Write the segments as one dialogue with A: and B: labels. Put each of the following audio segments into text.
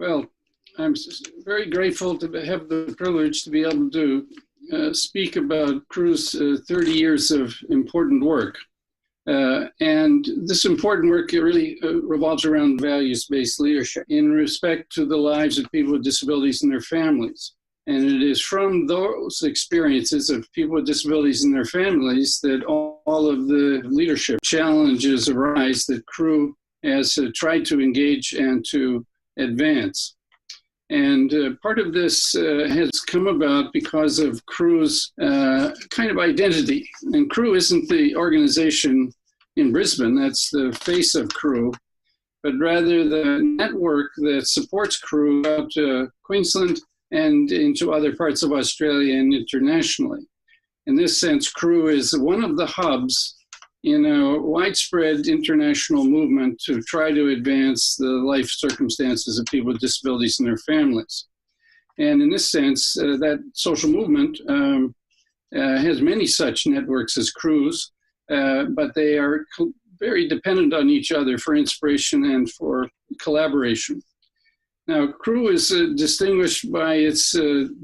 A: Well, very grateful to have the privilege to be able to speak about CRU's 30 years of important work. And this important work really revolves around values-based leadership in respect to the lives of people with disabilities and their families. And it is from those experiences of people with disabilities and their families that all of the leadership challenges arise that CRU has tried to engage and to advance. And part of this has come about because of CRU's kind of identity. And CRU isn't the organization in Brisbane, that's the face of CRU, but rather the network that supports CRU out to Queensland and into other parts of Australia and internationally. In this sense, CRU is one of the hubs in a widespread international movement to try to advance the life circumstances of people with disabilities and their families. And in this sense, that social movement has many such networks as CRU's, but they are very dependent on each other for inspiration and for collaboration. Now, CRU is distinguished by its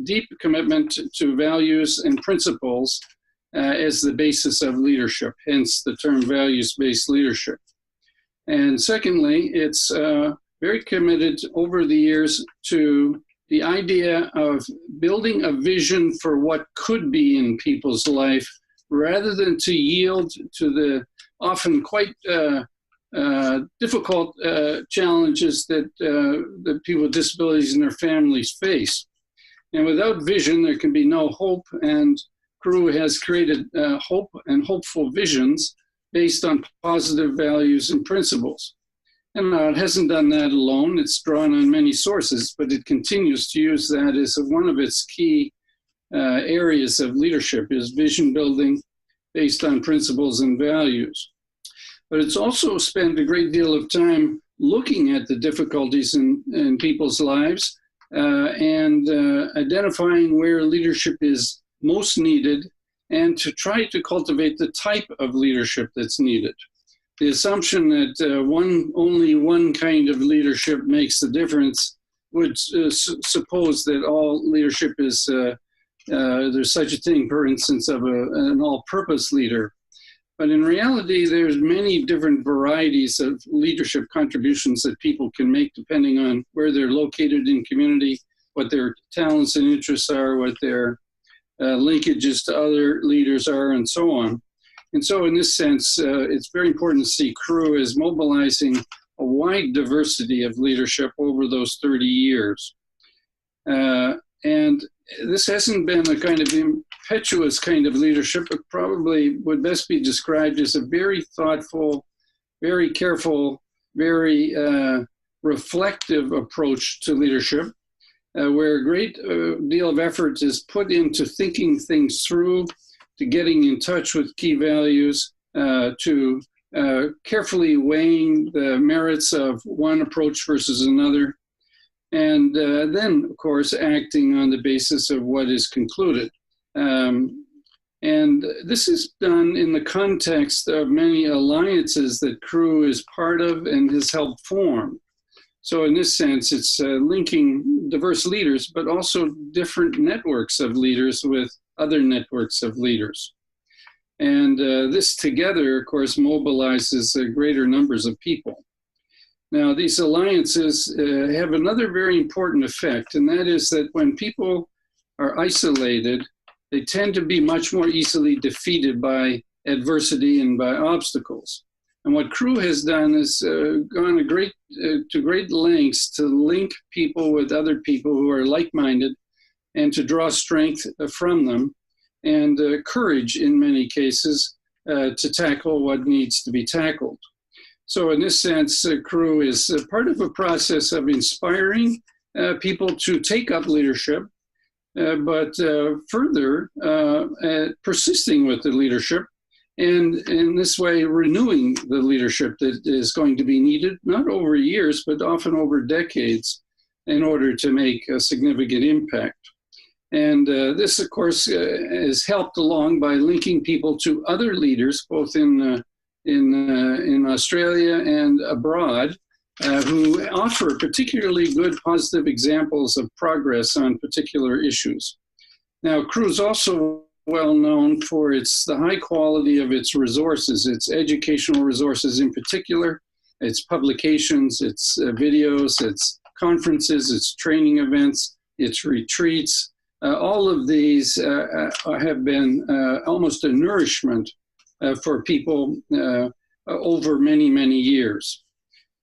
A: deep commitment to values and principles as the basis of leadership, hence the term values-based leadership. And secondly, it's very committed over the years to the idea of building a vision for what could be in people's life rather than to yield to the often quite difficult challenges that people with disabilities and their families face. And without vision, there can be no hope, and CRU has created hope and hopeful visions based on positive values and principles. And it hasn't done that alone. It's drawn on many sources, but it continues to use that as one of its key areas of leadership, is vision building based on principles and values. But it's also spent a great deal of time looking at the difficulties in people's lives and identifying where leadership is most needed, and to try to cultivate the type of leadership that's needed. The assumption that only one kind of leadership makes the difference would suppose that all leadership is, there's such a thing, for instance, of an all-purpose leader. But in reality, there's many different varieties of leadership contributions that people can make depending on where they're located in community, what their talents and interests are, what their linkages to other leaders are, and so on. And so in this sense, it's very important to see CRU as mobilizing a wide diversity of leadership over those 30 years. And this hasn't been a kind of impetuous kind of leadership, but probably would best be described as a very thoughtful, very careful, very reflective approach to leadership, where a great deal of effort is put into thinking things through, to getting in touch with key values, to carefully weighing the merits of one approach versus another, and then, of course, acting on the basis of what is concluded. And this is done in the context of many alliances that CRU is part of and has helped form. So in this sense, it's linking diverse leaders, but also different networks of leaders with other networks of leaders. And this together, of course, mobilizes greater numbers of people. Now, these alliances have another very important effect, and that is that when people are isolated, they tend to be much more easily defeated by adversity and by obstacles. And what CRU has done is gone to great lengths to link people with other people who are like-minded and to draw strength from them and courage in many cases to tackle what needs to be tackled. So in this sense, CRU is part of a process of inspiring people to take up leadership, but further persisting with the leadership, and in this way renewing the leadership that is going to be needed, not over years, but often over decades, in order to make a significant impact. And this, of course, is helped along by linking people to other leaders, both in Australia and abroad, who offer particularly good positive examples of progress on particular issues. Now, CRU is also well known for the high quality of its resources, its educational resources in particular, its publications, its videos, its conferences, its training events, its retreats. All of these have been almost a nourishment for people over many, many years.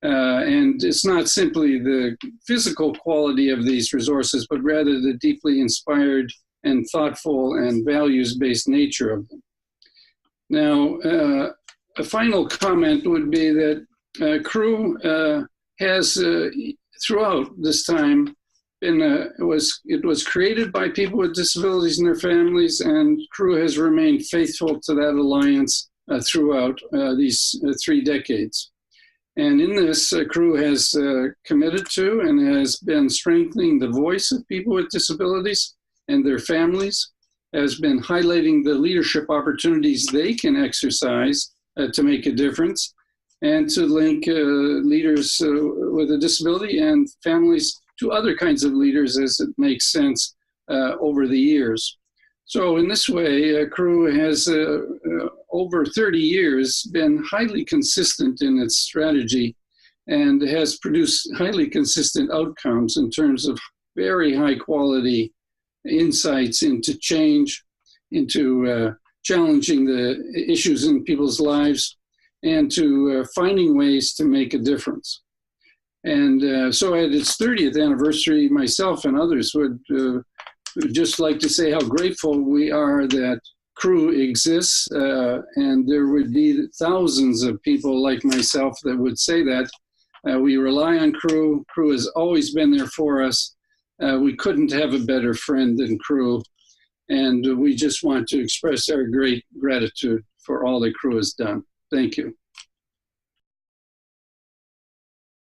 A: And it's not simply the physical quality of these resources, but rather the deeply inspired and thoughtful and values-based nature of them. Now, a final comment would be that CRU has, throughout this time, it was created by people with disabilities and their families, and CRU has remained faithful to that alliance throughout these 3 decades. And in this, CRU has committed to and has been strengthening the voice of people with disabilities and their families, has been highlighting the leadership opportunities they can exercise to make a difference, and to link leaders with a disability and families to other kinds of leaders as it makes sense over the years. So in this way, CRU has, over 30 years, been highly consistent in its strategy and has produced highly consistent outcomes in terms of very high quality insights into change, into challenging the issues in people's lives, and to finding ways to make a difference. And so at its 30th anniversary, myself and others would just like to say how grateful we are that CRU exists, and there would be thousands of people like myself that would say that. We rely on CRU. CRU has always been there for us. We couldn't have a better friend than CRU, and we just want to express our great gratitude for all that CRU has done. Thank you.